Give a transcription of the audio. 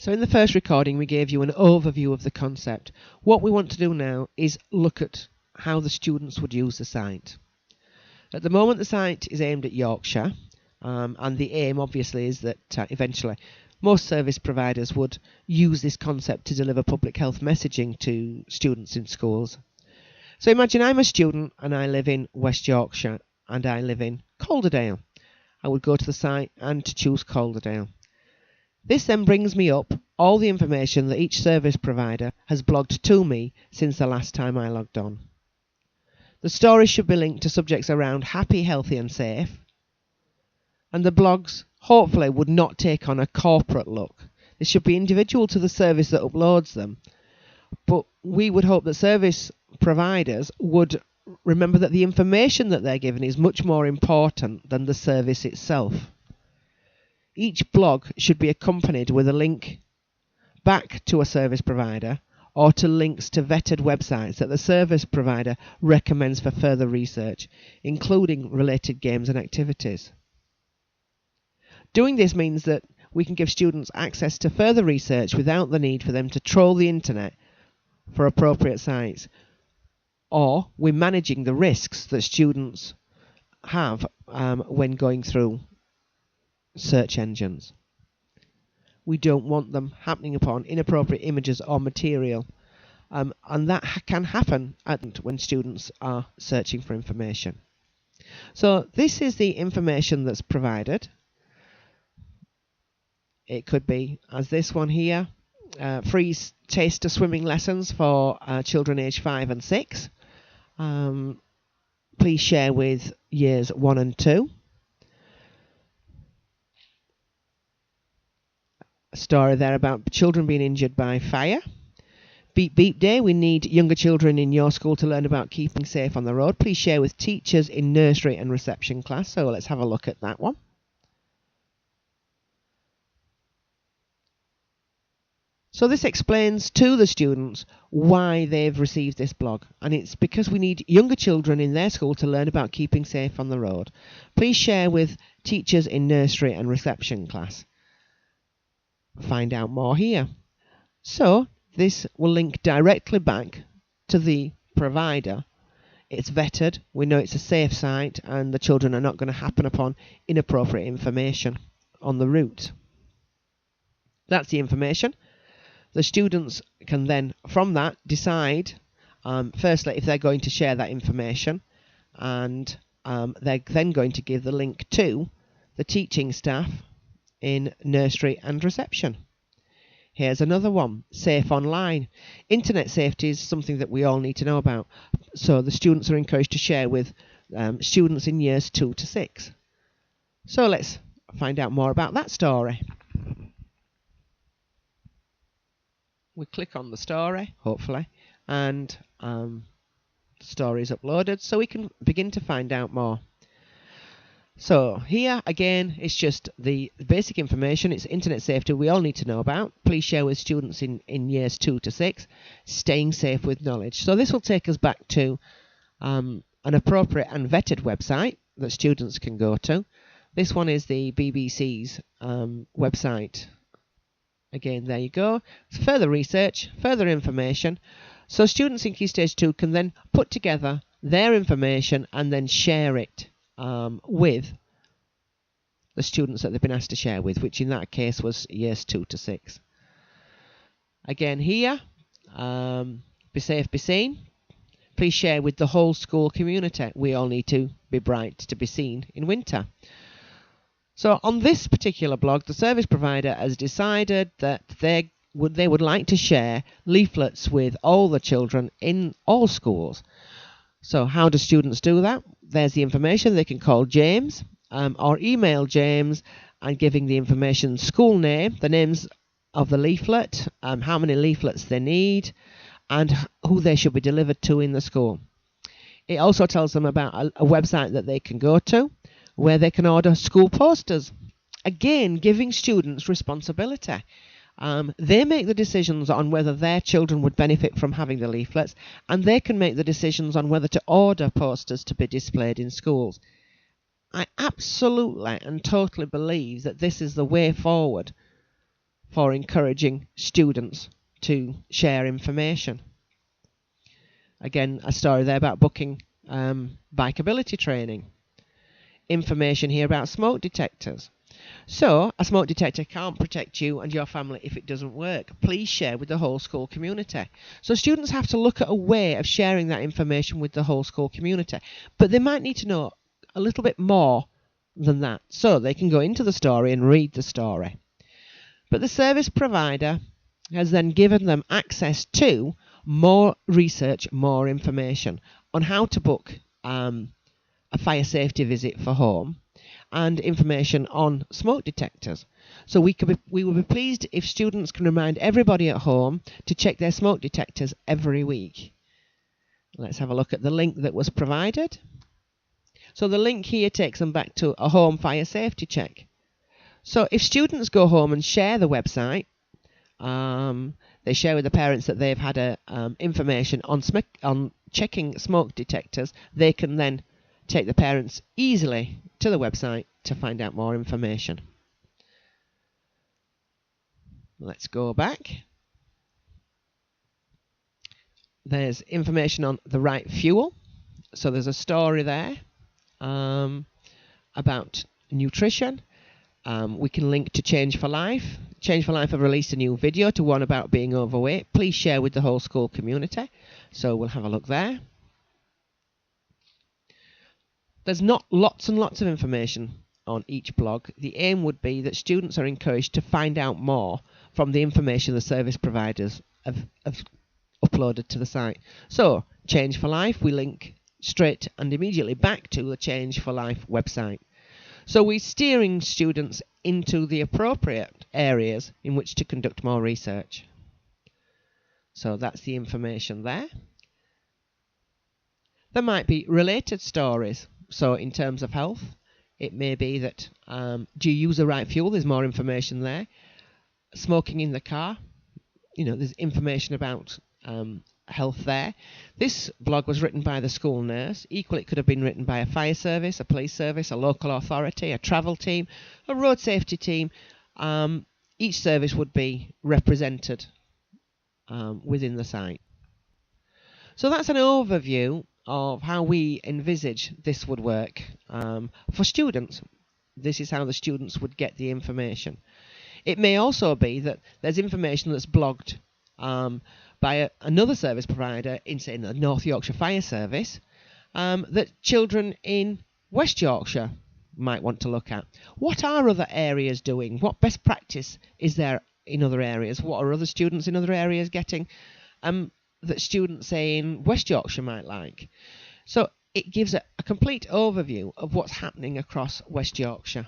So in the first recording we gave you an overview of the concept. What we want to do now is look at how the students would use the site. At the moment the site is aimed at Yorkshire, and the aim obviously is that eventually most service providers would use this concept to deliver public health messaging to students in schools. So imagine I'm a student and I live in West Yorkshire and I live in Calderdale. I would go to the site and to choose Calderdale. This then brings me up all the information that each service provider has blogged to me since the last time I logged on. The story should be linked to subjects around happy, healthy and safe, and the blogs hopefully would not take on a corporate look. They should be individual to the service that uploads them, but we would hope that service providers would remember that the information that they're given is much more important than the service itself. Each blog should be accompanied with a link back to a service provider or to links to vetted websites that the service provider recommends for further research, including related games and activities. Doing this means that we can give students access to further research without the need for them to troll the internet for appropriate sites, or we're managing the risks that students have when going through search engines. We don't want them happening upon inappropriate images or material, and that can happen when students are searching for information. So this is the information that's provided. It could be, as this one here, free taster swimming lessons for children aged 5 and 6. Please share with years 1 and 2. A story there about children being injured by fire. Beep Beep Day, we need younger children in your school to learn about keeping safe on the road. Please share with teachers in nursery and reception class. So let's have a look at that one. So this explains to the students why they've received this blog, and it's because we need younger children in their school to learn about keeping safe on the road. Please share with teachers in nursery and reception class. Find out more here. So this will link directly back to the provider. It's vetted, we know it's a safe site, and the children are not going to happen upon inappropriate information on the route. That's the information. The students can then, from that, decide, firstly, if they're going to share that information, and they're then going to give the link to the teaching staff in nursery and reception. Here's another one, safe online. Internet safety is something that we all need to know about, so the students are encouraged to share with students in years 2 to 6. So let's find out more about that story. We click on the story, hopefully, and the story is uploaded, so we can begin to find out more. So here again, it's just the basic information. It's internet safety we all need to know about. Please share with students in years 2 to 6. Staying safe with knowledge. So this will take us back to an appropriate and vetted website that students can go to. This one is the BBC's website. Again, there you go. Further research, further information. So students in Key Stage 2 can then put together their information and then share it with the students that they've been asked to share with, which in that case was years 2 to 6. Again here, be safe, be seen. Please share with the whole school community. We all need to be bright to be seen in winter. So on this particular blog, the service provider has decided that they would like to share leaflets with all the children in all schools. So how do students do that? There's the information. They can call James or email James and giving the information, school name, the names of the leaflet, how many leaflets they need, and who they should be delivered to in the school. It also tells them about a website that they can go to where they can order school posters. Again, giving students responsibility. They make the decisions on whether their children would benefit from having the leaflets, and they can make the decisions on whether to order posters to be displayed in schools. I absolutely and totally believe that this is the way forward for encouraging students to share information. Again, a story there about booking bikeability training. Information here about smoke detectors. So, a smoke detector can't protect you and your family if it doesn't work. Please share with the whole school community. So students have to look at a way of sharing that information with the whole school community. But they might need to know a little bit more than that. So they can go into the story and read the story. But the service provider has then given them access to more research, more information on how to book a fire safety visit for home, and information on smoke detectors. So we will be pleased if students can remind everybody at home to check their smoke detectors every week. Let's have a look at the link that was provided. So the link here takes them back to a home fire safety check. So if students go home and share the website, they share with the parents that they've had information on checking smoke detectors, they can then take the parents easily to the website to find out more information. Let's go back. There's information on the right fuel. So there's a story there about nutrition. We can link to Change for Life. Change for Life have released a new video to one about being overweight. Please share with the whole school community. So we'll have a look there. There's not lots and lots of information on each blog. The aim would be that students are encouraged to find out more from the information the service providers have uploaded to the site. So, Change for Life, we link straight and immediately back to the Change for Life website. So we're steering students into the appropriate areas in which to conduct more research. So that's the information there. There might be related stories. So in terms of health, it may be that do you use the right fuel? There's more information there. Smoking in the car, there's information about health there. This blog was written by the school nurse. Equally, it could have been written by a fire service, a police service, a local authority, a travel team, a road safety team. Each service would be represented within the site. So that's an overview of how we envisage this would work for students. This is how the students would get the information. It may also be that there's information that's blogged by another service provider in, say, the North Yorkshire Fire Service that children in West Yorkshire might want to look at. What are other areas doing? What best practice is there in other areas? What are other students in other areas getting that students, say, in West Yorkshire might like? So it gives a complete overview of what's happening across West Yorkshire.